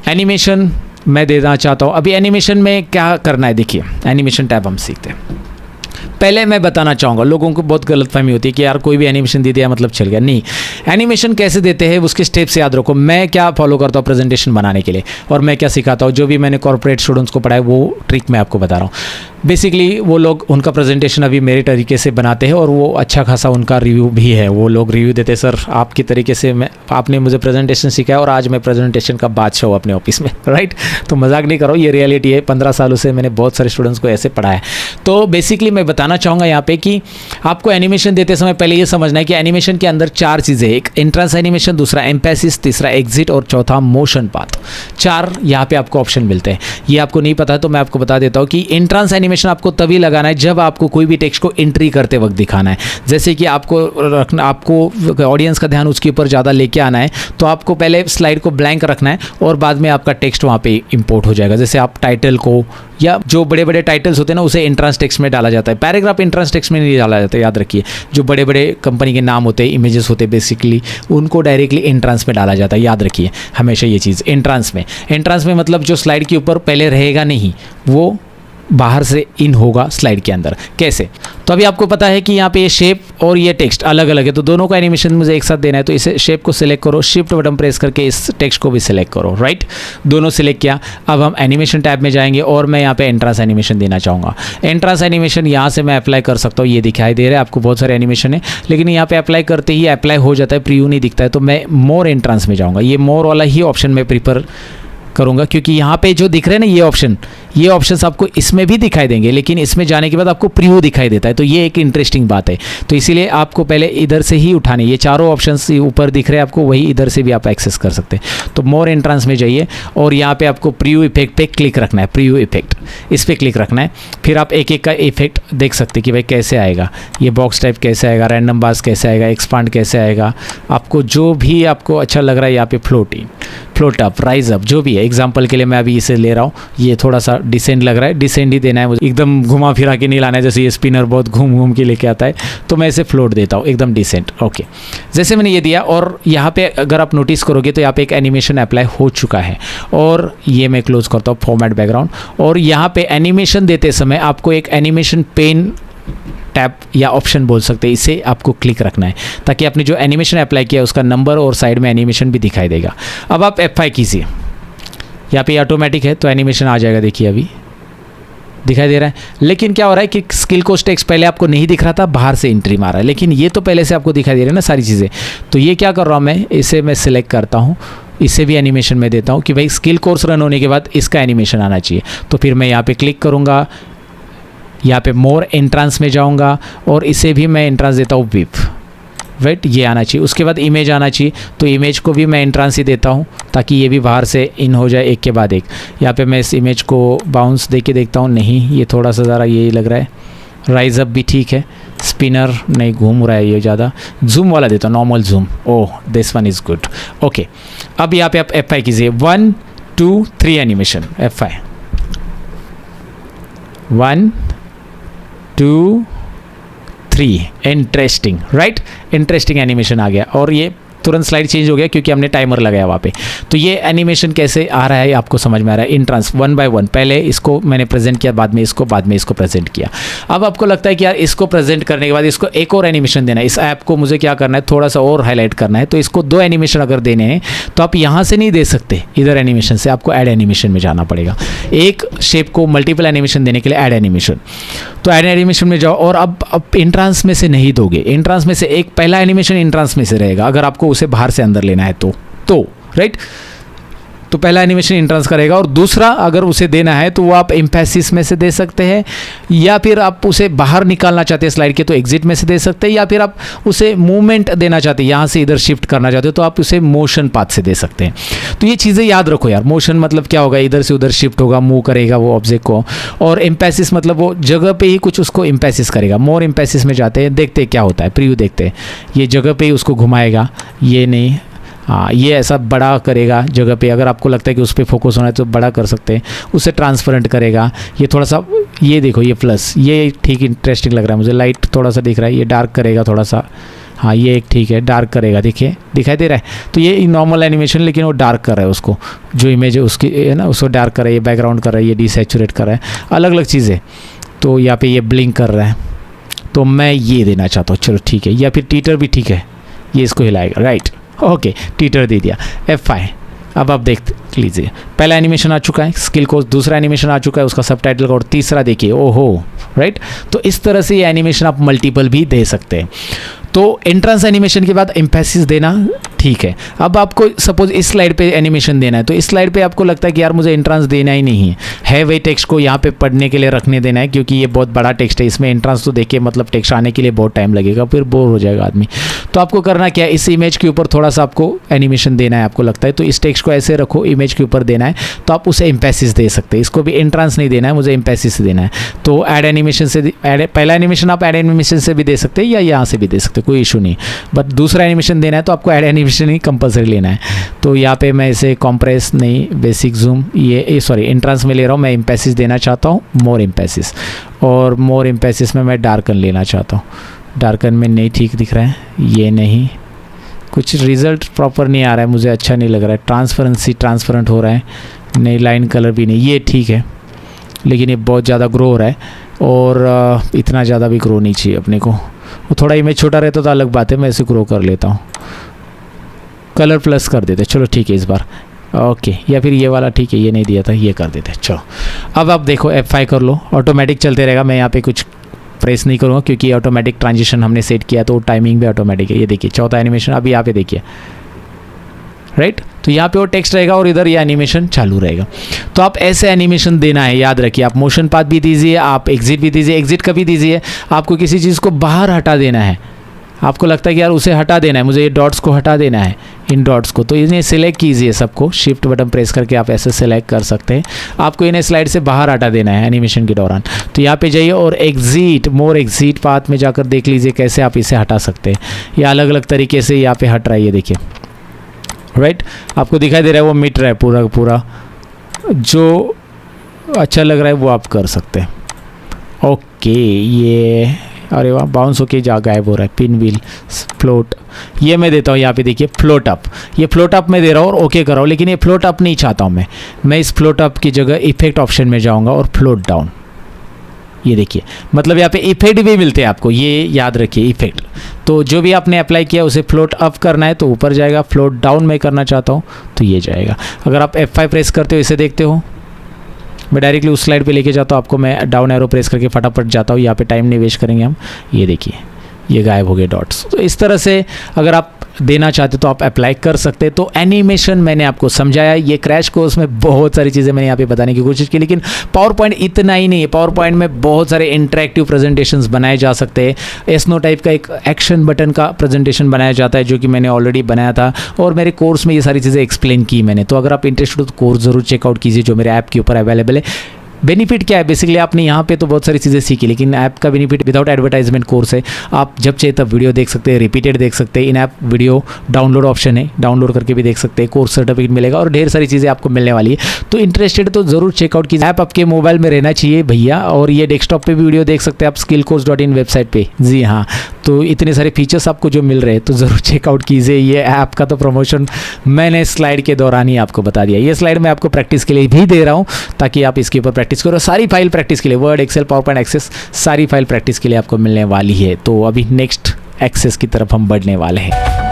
Animation मैं देना चाहता हूँ। अभी एनिमेशन में क्या करना है, देखिए एनिमेशन टैब हम सीखते हैं। पहले मैं बताना चाहूँगा, लोगों को बहुत गलतफहमी होती है कि यार कोई भी एनिमेशन दे दिया मतलब चल गया। नहीं, एनिमेशन कैसे देते हैं उसके स्टेप्स याद रखो। मैं क्या फॉलो करता हूँ प्रेजेंटेशन बनाने के लिए, और मैं क्या सिखाता हूँ, जो भी मैंने कॉर्पोरेट स्टूडेंट्स को पढ़ाया वो ट्रिक मैं आपको बता रहा हूँ। बेसिकली वो लोग उनका प्रेजेंटेशन अभी मेरे तरीके से बनाते हैं और वो अच्छा खासा उनका रिव्यू भी है। वो लोग रिव्यू देते हैं, सर आपकी तरीके से आपने मुझे प्रेजेंटेशन सिखाया और आज मैं प्रेजेंटेशन का बादशाह हूँ अपने ऑफिस में, राइट। तो मजाक नहीं करो, ये रियलिटी है। 15 सालों से मैंने बहुत सारे स्टूडेंट्स को ऐसे पढ़ाया है। तो बेसिकली मैं बताना चाहूँगा यहाँ पे कि आपको एनिमेशन देते समय पहले ये समझना है कि एनिमेशन के अंदर 4 चीज़ें, एक एंट्रेंस एनिमेशन, दूसरा एम्फेसिस, तीसरा एग्जिट और चौथा मोशन पाथ। 4 यहाँ पे आपको ऑप्शन मिलते हैं। ये आपको नहीं पता है तो मैं आपको बता देता हूँ कि एंट्रेंस एनिमेशन आपको तभी लगाना है जब आपको कोई भी टेक्स्ट को एंट्री करते वक्त दिखाना है। जैसे कि आपको ऑडियंस का ध्यान उसके ऊपर ज़्यादा लेके आना है, तो आपको पहले स्लाइड को ब्लैंक रखना है और बाद में आपका टेक्स्ट वहाँ पे इंपोर्ट हो जाएगा। जैसे आप टाइटल को, या जो बड़े बड़े टाइटल्स होते हैं ना, उसे एंट्रेंस टेक्स्ट में डाला जाता है। पैराग्राफ एंट्रेंस टेक्स्ट में नहीं डाला जाता है, याद रखिए। जो बड़े बड़े कंपनी के नाम होते हैं, इमेजेस होते हैं, बेसिकली उनको डायरेक्टली एंट्रेंस में डाला जाता है। याद रखिए हमेशा ये चीज़, एंट्रेंस में मतलब जो स्लाइड के ऊपर पहले रहेगा नहीं, वो बाहर से इन होगा स्लाइड के अंदर। कैसे? तो अभी आपको पता है कि यहाँ पे ये शेप और ये टेक्स्ट अलग अलग है, तो दोनों का एनिमेशन मुझे एक साथ देना है। तो इसे शेप को सिलेक्ट करो, शिफ्ट बटन प्रेस करके इस टेक्स्ट को भी सिलेक्ट करो, राइट। दोनों सिलेक्ट किया। अब हम एनिमेशन टैब में जाएंगे और मैं यहाँ पे एंट्रेंस एनिमेशन देना चाहूँगा। एंट्रेंस एनिमेशन यहाँ से मैं अप्लाई कर सकता हूँ। ये दिखाई दे रहा है आपको, बहुत सारे एनिमेशन है, लेकिन यहाँ पे अप्लाई करते ही अप्लाई हो जाता है, प्रीव्यू नहीं दिखता है। तो मैं मोर एंट्रेंस में जाऊँगा। ये मोर वाला ही ऑप्शन मैं प्रीफर करूँगा, क्योंकि यहाँ पे जो दिख रहे हैं ना ये ऑप्शंस आपको इसमें भी दिखाई देंगे, लेकिन इसमें जाने के बाद आपको प्रीव्यू दिखाई देता है। तो ये एक इंटरेस्टिंग बात है। तो इसीलिए आपको पहले इधर से ही उठाने, ये चारों ऑप्शंस ऊपर दिख रहे हैं आपको, वही इधर से भी आप एक्सेस कर सकते हैं। तो मोर एंट्रेंस में जाइए और यहाँ पे आपको प्रीव्यू इफेक्ट पे क्लिक रखना है। प्रीव्यू इफेक्ट, इस पर क्लिक रखना है। फिर आप एक एक का इफेक्ट देख सकते हैं कि भाई कैसे आएगा, ये बॉक्स टाइप कैसे आएगा, रैंडम बार्स कैसे आएगा, एक्सपांड कैसे आएगा। आपको जो भी आपको अच्छा लग रहा है, यहाँ पे float in, float up, rise up, जो भी है। एग्जाम्पल के लिए मैं अभी इसे ले रहा हूँ, ये थोड़ा सा डिसेंड लग रहा है, डिसेंड ही देना है मुझे, एकदम घुमा फिरा के नहीं लाना है। जैसे ये स्पिनर बहुत घूम घूम के लेके आता है, तो मैं इसे फ्लोट देता हूँ, एकदम डिसेंट। ओके, जैसे मैंने ये दिया, और यहाँ पे अगर आप नोटिस करोगे तो यहाँ पे एक एनिमेशन अप्लाई हो चुका है। और ये मैं क्लोज करता हूँ, फॉर्मेट बैकग्राउंड। और यहाँ पे एनिमेशन देते समय आपको एक एनिमेशन पेन टैब या ऑप्शन बोल सकते हैं, इसे आपको क्लिक रखना है ताकि आपने जो एनिमेशन अप्लाई किया उसका नंबर और साइड में एनिमेशन भी दिखाई देगा। अब आप F5 कीजिए, यहाँ पे ऑटोमेटिक है तो एनिमेशन आ जाएगा। देखिए अभी दिखाई दे रहा है, लेकिन क्या हो रहा है कि स्किल कोर्स टेक्स्ट पहले आपको नहीं दिख रहा था, बाहर से एंट्री मारा है, लेकिन ये तो पहले से आपको दिखाई दे रहा है ना सारी चीज़ें। तो ये क्या कर रहा हूँ मैं, इसे मैं सिलेक्ट करता हूँ, इसे भी एनिमेशन में देता हूँ कि भाई स्किल कोर्स रन होने के बाद इसका एनिमेशन आना चाहिए। तो फिर मैं यहाँ पे क्लिक करूँगा, यहाँ पे मोर एंट्रेंस में जाऊँगा और इसे भी मैं एंट्रेंस देता हूँ विप, राइट, ये आना चाहिए। उसके बाद इमेज आना चाहिए, तो इमेज को भी मैं एंट्रेंस ही देता हूँ ताकि ये भी बाहर से इन हो जाए एक के बाद एक। यहाँ पे मैं इस इमेज को बाउंस दे के देखता हूँ, नहीं ये थोड़ा सा ज़रा यही लग रहा है। राइज अप भी ठीक है, स्पिनर नहीं घूम रहा है ये ज़्यादा। जूम वाला देता हूँ, normal zoom. Oh this one is good. Okay, अब यहाँ पे आप F5 कीजिए, 1 2 3 animation. F5 1 2 3, interesting, right, interesting animation आ गया। और ये तुरंत स्लाइड चेंज हो गया क्योंकि हमने टाइमर लगाया वहाँ पे। तो ये एनिमेशन कैसे आ रहा है आपको समझ में आ रहा है। इंट्रांस 1 बाय 1, पहले इसको मैंने प्रेजेंट किया, बाद में इसको प्रेजेंट किया। अब आपको लगता है कि यार इसको प्रेजेंट करने के बाद इसको एक और एनिमेशन देना है, इस ऐप को मुझे क्या करना है, थोड़ा सा और हाईलाइट करना है। तो इसको 2 एनिमेशन अगर देने हैं तो आप यहाँ से नहीं दे सकते, इधर एनिमेशन से आपको ऐड एनिमेशन में जाना पड़ेगा। एक शेप को मल्टीपल एनिमेशन देने के लिए ऐड एनिमेशन, तो ऐड एनिमेशन में जाओ। और अब इंट्रांस में से नहीं दोगे, इंट्रांस में से एक पहला एनिमेशन इंट्रांस में से रहेगा अगर आपको उसे बाहर से अंदर लेना है तो राइट। तो पहला एनिमेशन इंट्रांस करेगा, और दूसरा अगर उसे देना है तो वो आप एम्फेसिस में से दे सकते हैं, या फिर आप उसे बाहर निकालना चाहते हैं स्लाइड के तो एग्जिट में से दे सकते हैं, या फिर आप उसे मूवमेंट देना चाहते हैं, यहाँ से इधर शिफ्ट करना चाहते हो तो आप उसे मोशन पाथ से दे सकते हैं। तो ये चीज़ें याद रखो यार। मोशन मतलब क्या होगा, इधर से उधर शिफ्ट होगा, मूव करेगा वो ऑब्जेक्ट को। और एम्फेसिस मतलब वो जगह पे ही कुछ उसको एम्फेसिस करेगा। मोर एम्फेसिस में जाते हैं, देखते हैं क्या होता है, प्रीव्यू देखते हैं। ये जगह पे ही उसको घुमाएगा, ये नहीं, हाँ ये ऐसा बड़ा करेगा जगह पे। अगर आपको लगता है कि उस पर फोकस होना है तो बड़ा कर सकते हैं। उसे ट्रांसपेरेंट करेगा, ये थोड़ा सा, ये देखो ये प्लस, ये ठीक इंटरेस्टिंग लग रहा है मुझे। लाइट थोड़ा सा दिख रहा है, ये डार्क करेगा थोड़ा सा, हाँ ये एक ठीक है, डार्क करेगा, देखिए दिखाई दे रहा है। तो ये नॉर्मल एनिमेशन, लेकिन वो डार्क कर रहा है उसको, जो इमेज है उसकी है ना, उसको डार्क कर रहा है, ये बैकग्राउंड कर रहा है, ये डिसैचुरेट कर रहा है, अलग अलग चीज़ें। तो यहाँ पे ये ब्लिंक कर रहा है, तो मैं ये देना चाहता हूँ, चलो ठीक है। या फिर टीटर भी ठीक है, ये इसको हिलाएगा, राइट, ओके टीटर दे दिया, F5। अब आप देख लीजिए, पहला एनिमेशन आ चुका है, स्किल कोर्स, दूसरा एनिमेशन आ चुका है, उसका सबटाइटल का, और तीसरा देखिए, ओहो, राइट। तो इस तरह से ये एनिमेशन आप मल्टीपल भी दे सकते हैं। तो एंट्रेंस एनिमेशन के बाद एम्फेसिस देना ठीक है। अब आपको सपोज इस स्लाइड पे एनिमेशन देना है, तो इस स्लाइड पे आपको लगता है कि यार मुझे एंट्रेंस देना ही नहीं है वही टेक्स्ट को यहाँ पे पढ़ने के लिए रखने देना है, क्योंकि ये बहुत बड़ा टेक्स्ट है, इसमें एंट्रेंस तो देखिए मतलब टेक्स्ट आने के लिए बहुत टाइम लगेगा, फिर बोर हो जाएगा आदमी। तो आपको करना क्या है, इस इमेज के ऊपर थोड़ा सा आपको एनिमेशन देना है, आपको लगता है तो इस टेक्स्ट को ऐसे रखो, इमेज के ऊपर देना है, तो आप उसे एम्फेसिस दे सकते हैं। इसको भी एंट्रेंस नहीं देना है, मुझे एम्फेसिस देना है, तो ऐड एनिमेशन से पहला एनिमेशन आप ऐड एनिमेशन से भी दे सकते हैं या यहाँ से भी दे सकते हैं, कोई इशू नहीं। बट दूसरा एनिमेशन देना है तो आपको ऐड एनिमेशन ही कंपलसरी लेना है। तो यहाँ पे मैं इसे कॉम्प्रेस नहीं, बेसिक जूम, ये सॉरी एंट्रेंस में ले रहा हूँ, मैं एम्फेसिस देना चाहता हूँ, मोर एम्फेसिस, और मोर एम्फेसिस में मैं डार्कन लेना चाहता हूँ। डार्कन में नहीं ठीक दिख रहा है, ये नहीं, कुछ रिजल्ट प्रॉपर नहीं आ रहा है, मुझे अच्छा नहीं लग रहा है। ट्रांसपेरेंसी ट्रांसपेरेंट हो रहा है, नहीं लाइन कलर भी नहीं, ये ठीक है, लेकिन ये बहुत ज़्यादा ग्रो हो रहा है, और इतना ज़्यादा भी ग्रो नहीं चाहिए अपने को। वो थोड़ा इमेज छोटा रहता तो अलग बात है, मैं इसे ग्रो कर लेता हूँ, कलर प्लस कर देते, चलो ठीक है इस बार, ओके। या फिर ये वाला ठीक है, ये नहीं दिया था, ये कर देते, चलो। अब आप देखो F5 कर लो, ऑटोमेटिक चलते रहेगा, मैं यहाँ पे कुछ प्रेस नहीं करूँगा क्योंकि ऑटोमेटिक ट्रांजिशन हमने सेट किया, तो टाइमिंग भी ऑटोमेटिक है। ये देखिए चौथा एनिमेशन, अभी यहाँ पे देखिए, राइट। तो यहाँ पे वो टेक्स्ट रहेगा और इधर ये एनिमेशन चालू रहेगा। तो आप ऐसे एनिमेशन देना है, याद रखिए। आप मोशन पाथ भी दीजिए, आप एग्जिट भी दीजिए। एग्जिट कभी दीजिए, आपको किसी चीज़ को बाहर हटा देना है, आपको लगता है कि यार उसे हटा देना है, मुझे ये डॉट्स को हटा देना है, इन डॉट्स को, तो इन्हें सिलेक्ट कीजिए सबको, शिफ्ट बटन प्रेस करके आप ऐसे सिलेक्ट कर सकते हैं। आपको इन्हें स्लाइड से बाहर हटा देना है एनिमेशन के दौरान, तो यहाँ पे जाइए और एग्जिट, मोर एग्जिट पाथ में जाकर देख लीजिए कैसे आप इसे हटा सकते हैं। ये अलग अलग तरीके से यहाँ पे हट रहा है, ये देखिए, राइट। आपको दिखाई दे रहा है वो मिट रहा है पूरा पूरा, जो अच्छा लग रहा है वो आप कर सकते हैं। ओके, ये अरे वाह, बाउंस होके जा गायब हो रहा है। पिन व्हील, फ्लोट, ये मैं देता हूँ यहाँ पे देखिए, फ्लोट अप, ये फ्लोट अप मैं दे रहा हूँ और ओके कर रहा हूँ, लेकिन ये फ्लोट अप नहीं चाहता हूँ मैं इस फ्लोट अप की जगह इफेक्ट ऑप्शन में जाऊँगा और फ्लोट डाउन। ये देखिए, मतलब यहाँ पे इफेक्ट भी मिलते हैं आपको, ये याद रखिए इफेक्ट। तो जो भी आपने अप्लाई किया उसे फ्लोट अप करना है तो ऊपर जाएगा, फ्लोट डाउन मैं करना चाहता हूँ तो ये जाएगा। अगर आप F5 प्रेस करते हो, इसे देखते हो, मैं डायरेक्टली उस स्लाइड पे लेके जाता हूँ आपको, मैं डाउन एरो प्रेस करके फटाफट जाता हूँ, यहाँ पे टाइम नहीं वेस्ट करेंगे हम। ये देखिए, ये गायब हो गए डॉट्स। तो इस तरह से अगर आप देना चाहते तो आप अप्लाई कर सकते हैं। तो एनिमेशन मैंने आपको समझाया, ये क्रैश कोर्स में बहुत सारी चीज़ें मैंने यहाँ पे बताने की कोशिश की, लेकिन पावर पॉइंट इतना ही नहीं है। पावर पॉइंट में बहुत सारे इंटरेक्टिव प्रेजेंटेशंस बनाए जा सकते हैं। एस्नो टाइप का एक एक्शन बटन का प्रेजेंटेशन बनाया जाता है, जो कि मैंने ऑलरेडी बनाया था और मेरे कोर्स में ये सारी चीज़ें एक्सप्लेन की मैंने। तो अगर आप इंटरेस्टेड हो तो कोर्स ज़रूर चेकआउट कीजिए, जो मेरे ऐप के ऊपर अवेलेबल है। बेनिफिट क्या है, बेसिकली आपने यहाँ पे तो बहुत सारी चीज़ें सीखी, लेकिन ऐप का बेनिफिट विदाउट एडवर्टाइजमेंट कोर्स है। आप जब चाहे तब वीडियो देख सकते हैं, रिपीटेड देख सकते हैं। इन ऐप वीडियो डाउनलोड ऑप्शन है, डाउनलोड करके भी देख सकते हैं। कोर्स सर्टिफिकेट मिलेगा और ढेर सारी चीज़ें आपको मिलने वाली है। तो इंटरेस्टेड तो ज़रूर चेकआउट कीजिए। ऐप आपके मोबाइल में रहना चाहिए भैया, और ये डेस्कटॉप पे भी वीडियो देख सकते हैं आप skillcourse.in वेबसाइट पे। जी हाँ, तो इतने सारे फीचर्स आपको जो मिल रहे हैं तो ज़रूर चेकआउट कीजिए। ये ऐप का तो प्रमोशन मैंने स्लाइड के दौरान ही आपको बता दिया। ये स्लाइड मैं आपको प्रैक्टिस के लिए भी दे रहा हूँ, ताकि आप इसके ऊपर प्रैक्टिस करो। सारी फाइल प्रैक्टिस के लिए, Word, Excel, PowerPoint, Access, सारी फाइल प्रैक्टिस के लिए आपको मिलने वाली है। तो अभी नेक्स्ट एक्सेस की तरफ हम बढ़ने वाले हैं।